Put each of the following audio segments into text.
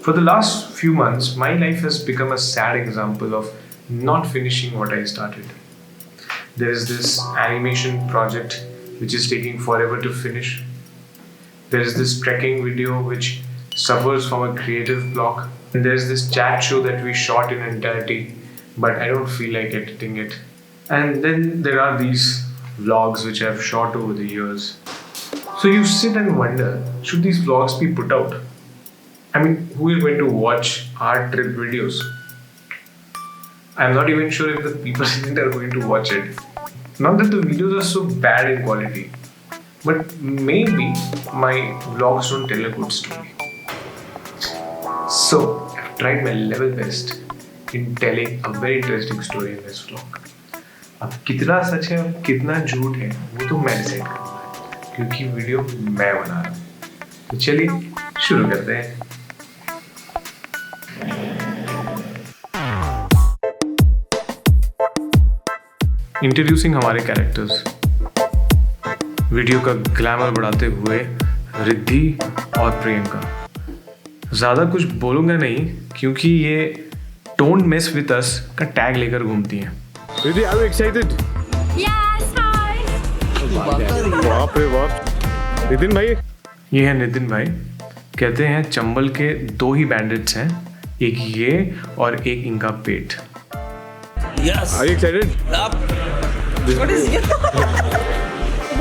For the last few months, my life has become a sad example of not finishing what I started. There is this animation project which is taking forever to finish. There is this trekking video which suffers from a creative block. And there is this chat show that we shot in entirety, but I don't feel like editing it. And then there are these vlogs which I've shot over the years. So you sit and wonder, should these vlogs be put out? I mean, who is going to watch our trip videos? I'm not even sure if the people in it are going to watch it. Not that the videos are so bad in quality, but maybe my vlogs don't tell a good story. So, I've tried my level best in telling a very interesting story in this vlog. अब कितना सच है और कितना झूठ है वो तो मैं डिसाइड करूँगा, क्योंकि वीडियो मैं बना रहा हूँ। तो चलिए शुरू करते हैं। इंट्रोड्यूसिंग हमारे कैरेक्टर्स। वीडियो का ग्लैमर बढ़ाते हुए रिद्धि और प्रियंका। ज़्यादा कुछ बोलूँगा नहीं क्योंकि ये डोंट मेस विद अस का टैग लेकर घूमती हैं। Riddhi, are you excited? Yes, hi. बाप रे बाप। नितिन भाई, ये है नितिन भाई। कहते हैं चंबल के दो ही बैंडिट्स हैं, एक ये और एक इनका pet. Yes. Are you excited? What is it?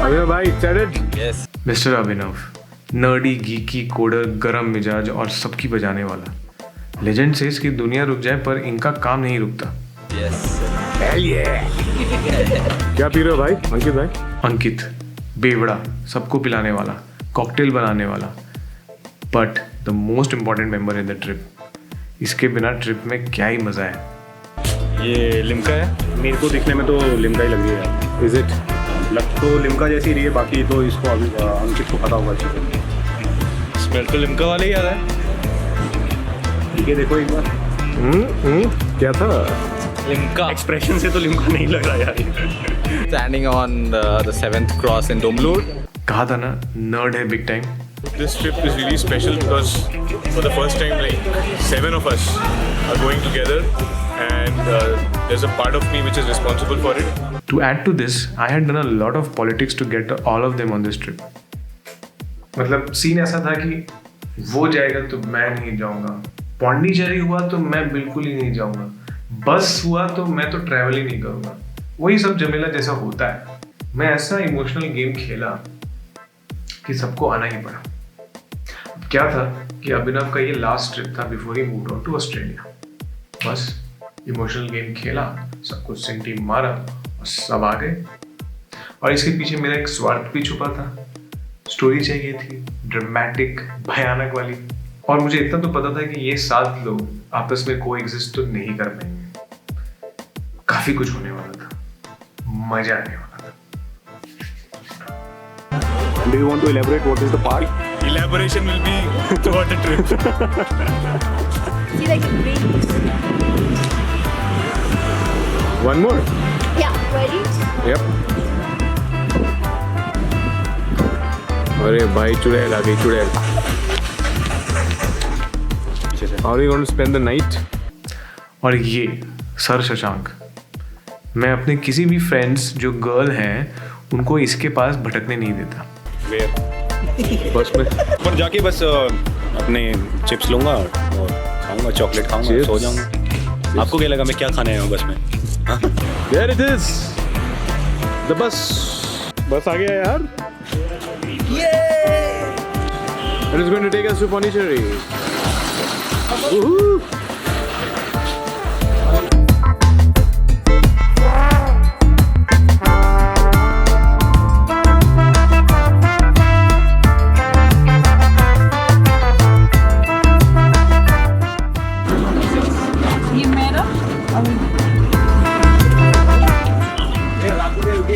Abhinav भाई, excited? Yes. Mister Abhinav, nerdy, geeky, coder, गरम मिजाज और सबकी बजाने वाला। लेजेंड से इसकी दुनिया रुक जाए पर इनका काम नहीं रुकता। Yes. Hell yeah. क्या पी रहे हो भाई? अंकित भाई? अंकित बेवड़ा, सबको पिलाने वाला, कॉकटेल बनाने वाला, but the most important member in the trip. इसके बिना ट्रिप में क्या ही मज़ा है। ये लिम्का है। मेरे को दिखने में तो लिम्का ही लग रही है। Is it? लग तो लिम्का जैसी रही है, बाकी तो इसको अभी अंकित को पता होगा अच्छे से। स्मेल तो लिम्का वाले ही आ रहा है। ठीक है, देखो एक बार। क्या था? लिम्का। एक्सप्रेशन से तो लिम्का नहीं लग रहा यार। Standing on the 7th cross in Domlur. कहा था ना, नर्ड है big time. This trip is really special because for the first time, like 7 of us are going together, and there's a part of me which is responsible for it. To add to this, I had done a lot of politics to get all of them on this trip. मतलब scene ऐसा था कि वो जाएगा तो मैं नहीं जाऊंगा, पौंडीचेरी हुआ तो मैं बिल्कुल ही नहीं जाऊंगा, बस हुआ तो मैं तो ट्रैवल ही नहीं करूंगा। वही सब झमेला जैसा होता है। मैं ऐसा इमोशनल गेम खेला कि सबको आना ही पड़ा। अब क्या था कि अभिनव का ये लास्ट ट्रिप था before he moved on to Australia. बस इमोशनल गेम खेला, सबको सिंटी मारा और सब आ गए। और इसके पीछे मेरा एक स्वार्थ भी छुपा था। स्टोरी चाहिए थी ड्रामेटिक, भयानक वाली। और मुझे इतना तो पता था कि ये 7 लोग आपस में को एग्जिस्ट तो नहीं कर पाएंगे। काफी कुछ होने वाला था, मजा आने वाला था। Do you want to elaborate what is the part? Elaboration will be throughout the trip. See, like wings. One more? Yeah, ready? Yep. अरे भाई, चुड़ैल आ गई, चुड़ैल। How are you going to spend the night? और ये sir Shashank, मैं अपने किसी भी फ्रेंड्स जो गर्ल हैं उनको इसके पास भटकने नहीं देता। बस में पर जाके बस अपने चिप्स लूंगा और खाऊंगा, चॉकलेट खाऊंगा, Chips? सो जाऊंगा। आपको क्या लगा मैं क्या खाने आया हूँ बस में? हाँ? There it is. The bus. बस आ गया यार। It is going to take us to Pondicherry. Woohoo! ये मेरा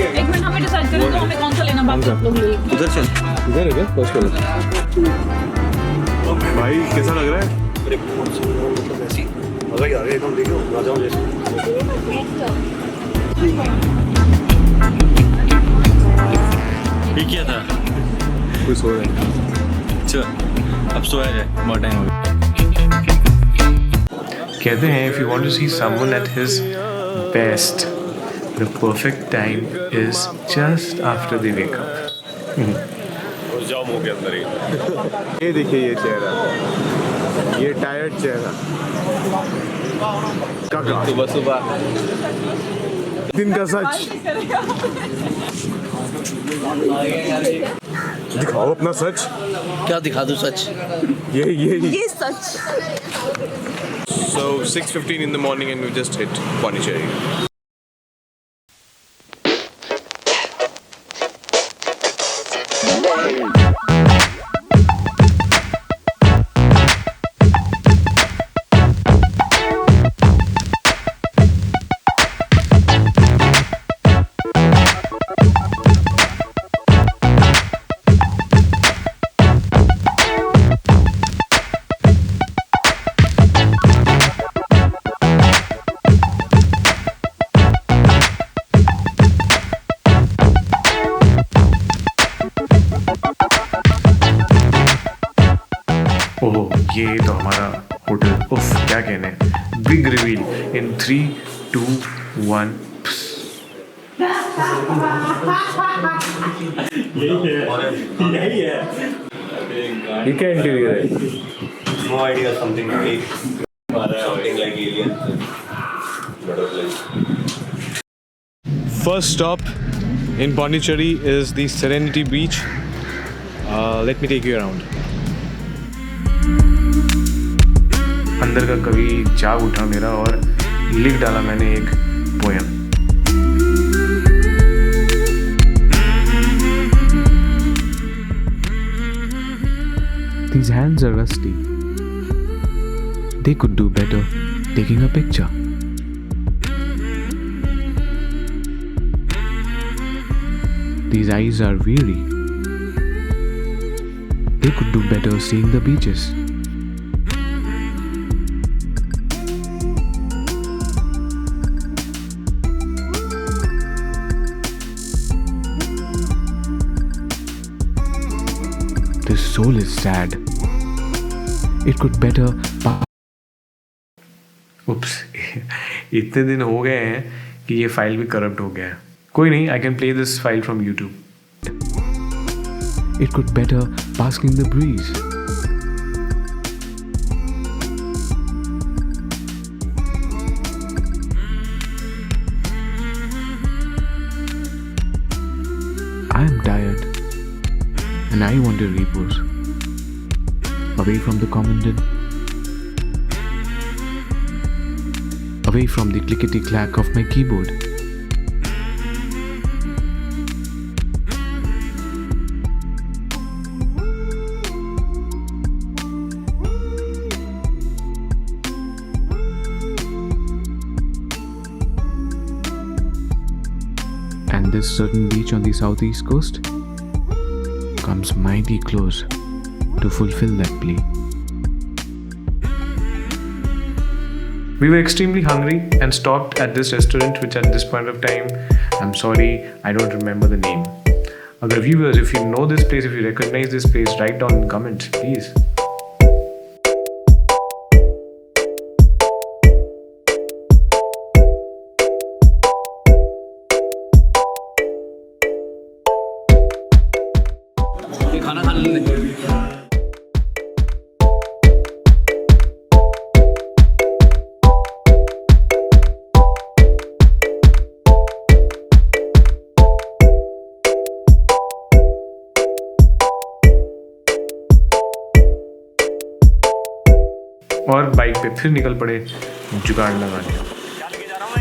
एक मिनट, हमें डिसाइड करें तो हमें कौन सा लेना, बाकी आप लोग ले लो। उधर चल। इधर है क्या? First colour. भाई कैसा लग रहा है? मजा ही आ रहा है एकदम। देखो राजाओं जैसे। ये क्या था? कोई सो रहा है। चल अब सोया जाए, बहुत टाइम हो गया। कहते हैं if you want to see someone at his best, the perfect time is just after they wake up. और जाओ मुंह के अंदर ही. ये देखिए ये चेहरा, ये टायर्ड चेहरा. सुबह सुबह दिन का सच. दिखाओ अपना सच. क्या दिखा दूँ सच? ये सच. So 6:15 in the morning and we just hit Pondicherry. ओह ये तो हमारा होटल. उफ क्या कहने. बिग रिवील इन 3, 2, 1. ये क्या इंटीरियर है? No idea, something like aliens. First stop in Pondicherry is the Serenity Beach. Let me take you around. अंदर का कवि जाग उठा मेरा और लिख डाला मैंने एक poem. These hands are rusty. They could do better taking a picture. These eyes are weary. They could do better seeing the beaches. This soul is sad. It could better. Oops. इतने दिन हो गए हैं कि ये file भी corrupt हो गया है. कोई नहीं, I can play this file from YouTube. It could better bask in the breeze. I am tired. And I want to repose away from the commandant, away from the clickety clack of my keyboard. And this certain beach on the southeast coast comes mighty close to fulfill that plea. We were extremely hungry and stopped at this restaurant, which at this point of time, I'm sorry, I don't remember the name. Other viewers, if you know this place, if you recognize this place, write down in comments, please. खाना खा लेने. और bike पे फिर निकल पड़े जुगाड़ लगाने.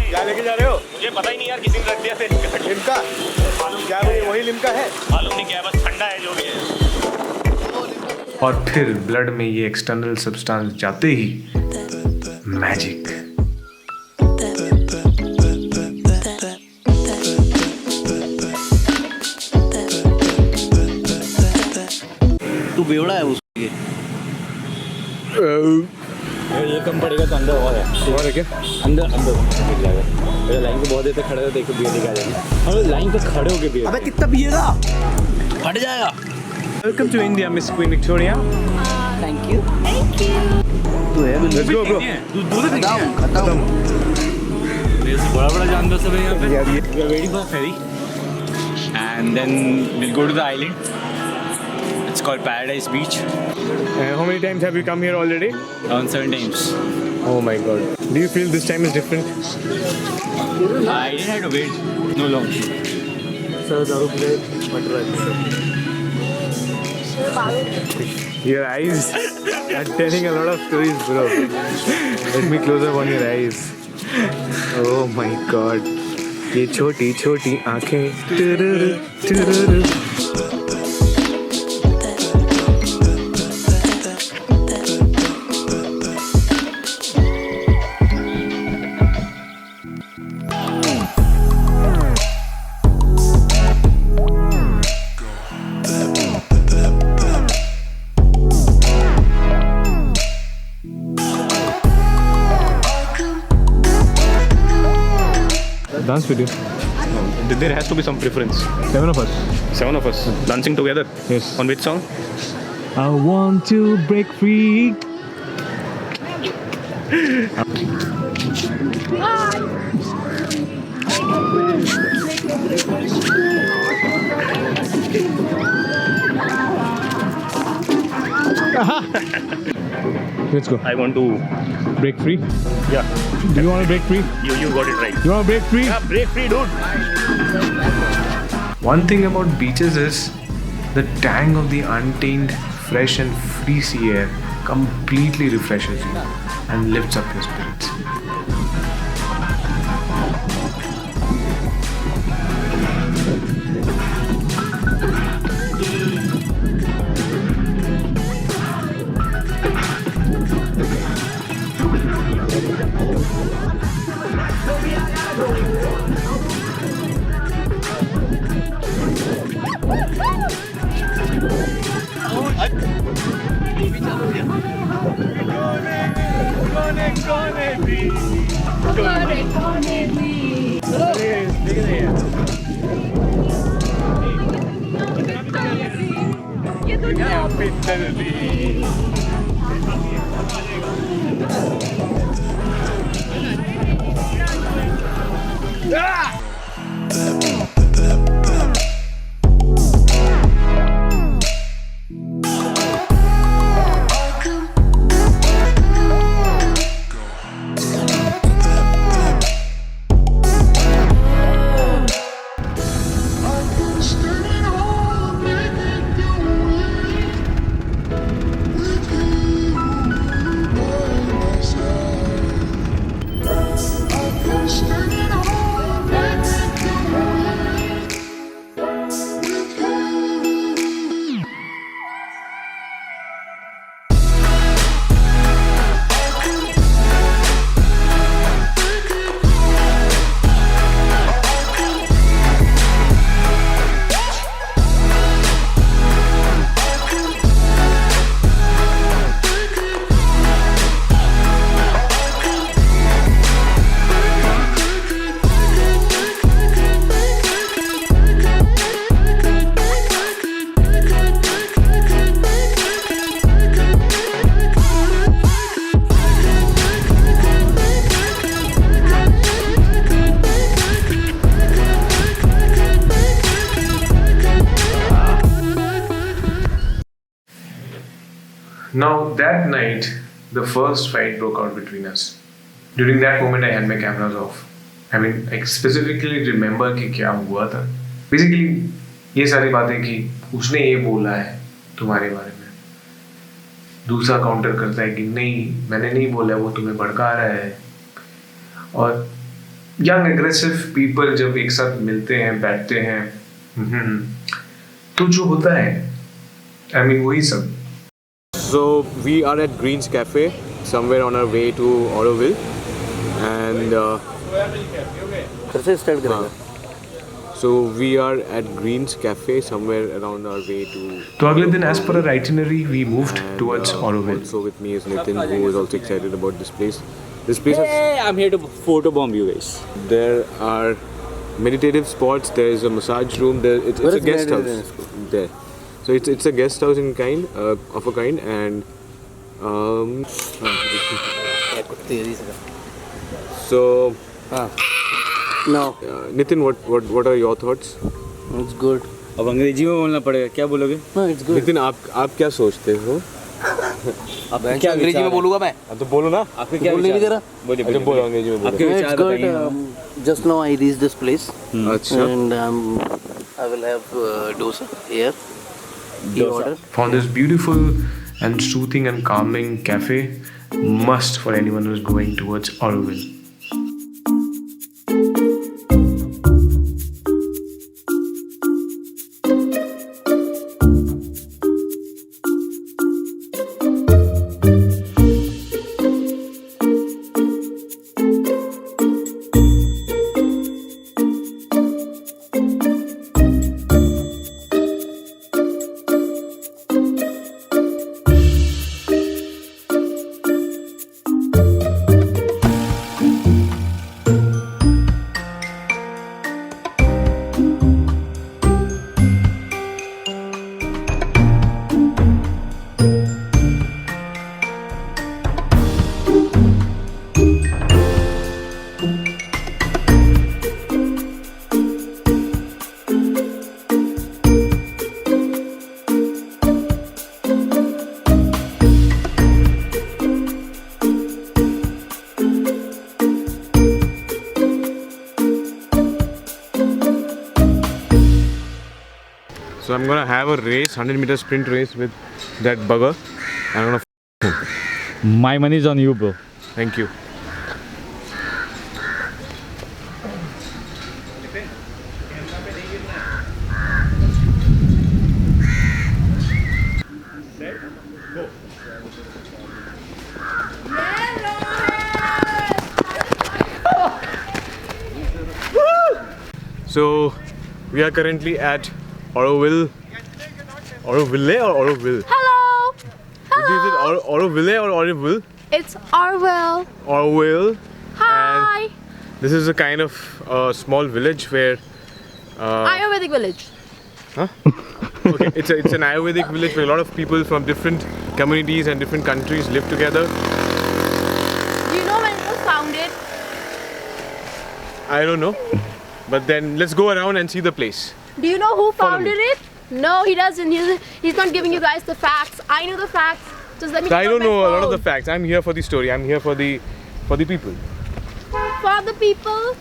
क्या लेके जा रहे हो? मुझे पता ही नहीं यार, किसी ने रख दिया थे. लिम्का? क्या वही लिम्का है? मालूम नहीं क्या, बस ठंडा है जो भी है. और फिर ब्लड में ये एक्सटर्नल सब्सटेंस जाते ही मैजिक. तू बेवड़ा है उसके. ये कम पड़ेगा तो अंदर और है. और है क्या? अंदर मिल जाएगा. लाइन पे बहुत देर तक खड़े हो, देखो बियर लेके आ जाएंगे. हम लाइन पे खड़े होके बियर. अबे कितना पिएगा? फट जाएगा. Welcome to India, Miss Queen Victoria. Thank you. तो है Let's go, bro. खत्म बड़ा जानवर सब है यहाँ पे. We are waiting for a ferry, and then we'll go to the island. It's called Paradise Beach. How many times have you come here already? Around 7 times. Oh my god. Do you feel this time is different? I didn't have to wait no long. Your eyes are telling a lot of stories, bro. Let me close up on your eyes. Oh my god. ये छोटी छोटी आंखें टुरुरु, टुरुरु. Dance with you. There has to be some preference. 7 of us. 7 of us dancing together. Yes. On which song? I want to break free. Let's go. I want to. Break free. Yeah. Do you want to break free? You got it right. You want to break free? Yeah, break free, dude. One thing about beaches is the tang of the untainted, fresh and free sea air completely refreshes you and lifts up your spirits. Now that night, the first fight broke out between us. During that moment, I had my cameras off. I mean, I specifically remember कि क्या हुआ था. Basically, ये सारी बातें कि उसने ये बोला है तुम्हारे बारे में. दूसरा काउंटर करता है कि नहीं, मैंने नहीं बोला, वो तुम्हें भड़का रहा है. और यंग एग्रेसिव पीपल जब एक साथ मिलते हैं, बैठते हैं, तो जो होता है, I mean, वही सब. So we are at Green's Cafe, somewhere on our way to Auroville, and कैसे स्टार्ट करेगा? so we are at Green's Cafe, somewhere around our way to. तो अगले दिन as per our itinerary, we moved and, towards Auroville. Also with me is Nitin, who is also excited about this place. This place has, Hey, I'm here to photobomb you guys. there are meditative spots. There is a massage room. There it's Where a is guest meditative house there. So it's a guest house in kind of a kind, and तेरी से So, No, Nitin, what are your thoughts? it's good. अब अंग्रेजी में बोलना पड़ेगा, क्या बोलोगे? No, it's good. Nitin, आप क्या सोचते हो? मैं क्या अंग्रेजी में बोलूँगा मैं? अब तो बोलो ना. आपके क्या बोलने नहीं दे विचार? रहा. बोलिए, अच्छा, बोलो अंग्रेजी में बोलो. आपके No, विचार it's good. बताइए. Just now I reached this place अच्छा. and I will have dosa here. He ordered. Found this beautiful and soothing and calming cafe, must for anyone who's going towards Auroville. So I'm gonna have a race, 100-meter sprint race with that bugger. I'm gonna My money is on you, bro. thank you. So we are currently at Auroville or Auroville? Hello. Is it Auroville or Auroville? It's Orwell. Auroville. Hi. This is a kind of small village where Ayurvedic village. okay, it's an Ayurvedic village where a lot of people from different communities and different countries live together. Do you know when it was founded? I don't know, but then let's go around and see the place. Do you know who Follow me. founded it? No, he doesn't. He's not giving you guys the facts. I know the facts. Just let me. I take out don't my know a lot of phone. the facts. I'm here for the story. I'm here for the people. For the people,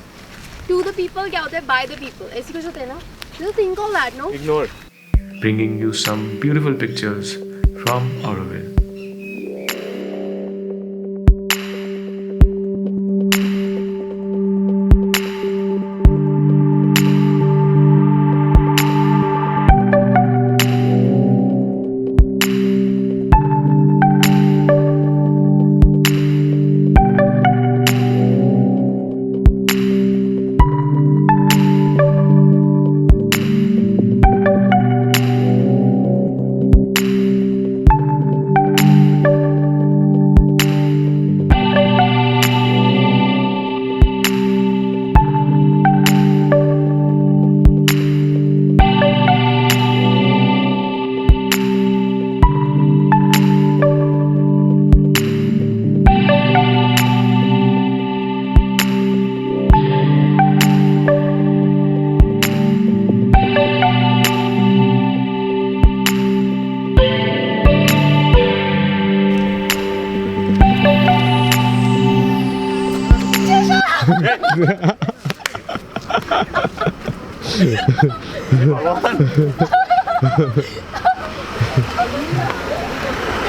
to the people, क्या होता है? By the people. ऐसी कुछ होता है ना? There's a thing called that, no? Ignore. Bringing you some beautiful pictures from Auroville.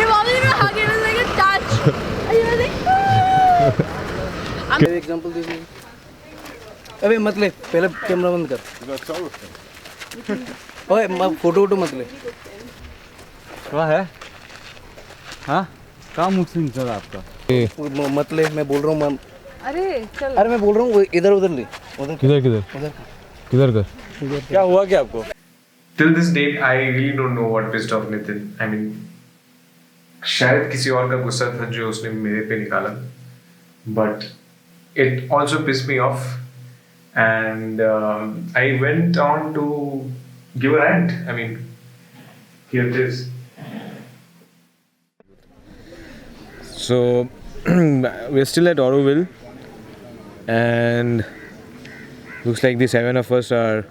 It wasn't even a hug. It was like a touch. And you were like. Example दीजिए. अबे मत ले, पहले कैमरा बंद कर. ओए फोटो मत ले. क्या है? हाँ? कहाँ मुस्लिम चल आपका? मत ले, मैं बोल रहा हूँ. अरे चल. अरे मैं बोल रहा हूँ इधर उधर ले. उधर किधर कर? क्या हुआ क्या आपको? Till this date, I really don't know what pissed off Nitin. I mean, शायद किसी और का गुस्सा था जो उसने मेरे पे निकाला. But it also pissed me off, and I went on to give a rant. I mean, here it is. So we're still at Auroville, and looks like the 7 of us are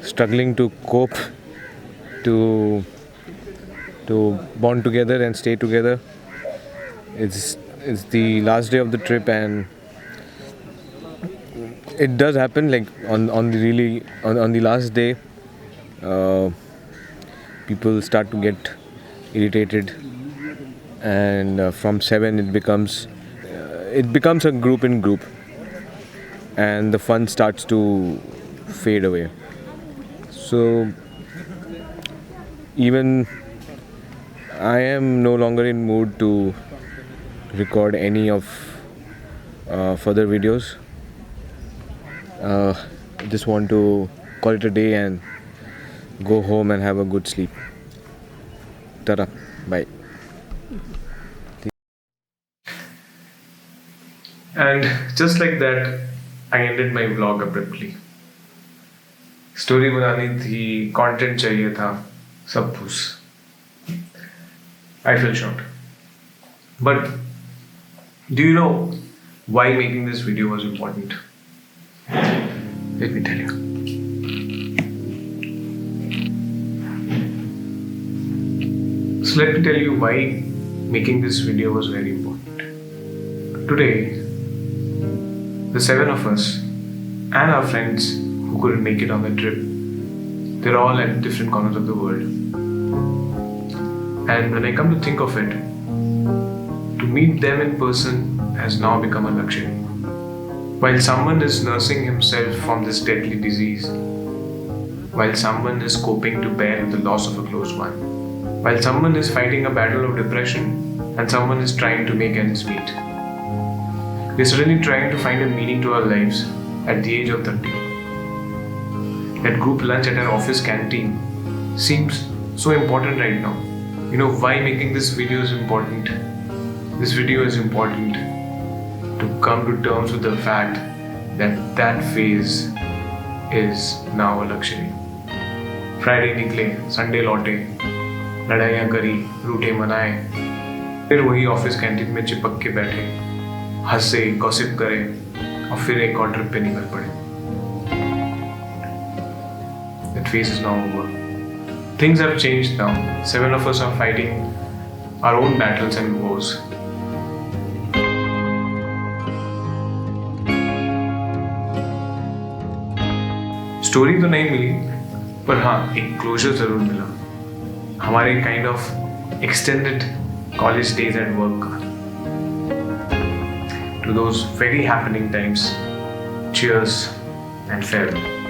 struggling to cope, to bond together and stay together. It's the last day of the trip, and it does happen like on the last day. People start to get irritated, and from 7 it becomes a group in group, and the fun starts to fade away. So even I am no longer in mood to record any of further videos. I just want to call it a day and go home and have a good sleep. Ta-da. Bye. And just like that, I ended my vlog abruptly. Story बनानी थी, content चाहिए था, सब कुछ. I feel shocked. But do you know why making this video was important? Let me tell you. So let me tell you why making this video was very important. Today, the 7 of us and our friends who couldn't make it on the trip, they're all at different corners of the world. And when I come to think of it, to meet them in person has now become a luxury. While someone is nursing himself from this deadly disease, while someone is coping to bear with the loss of a close one, while someone is fighting a battle of depression and someone is trying to make ends meet, we're suddenly trying to find a meaning to our lives at the age of 30. That group lunch at our office canteen seems so important right now. You know why making this video is important? This video is important to come to terms with the fact that that phase is now a luxury. Friday निकले, Sunday लौटे, लड़ाइयाँ करी, रूठे मनाए, फिर वही office canteen में चिपक के बैठे, हंसे, गॉसिप करे, और फिर एक और ट्रिप पे निकल पड़े. That phase is now over. Things have changed now. 7 of us are fighting our own battles and wars. Story तो नहीं मिली, पर हाँ एक क्लोजर जरूर मिला. हमारे kind of extended college days at work का. To those very happening times, cheers and farewell.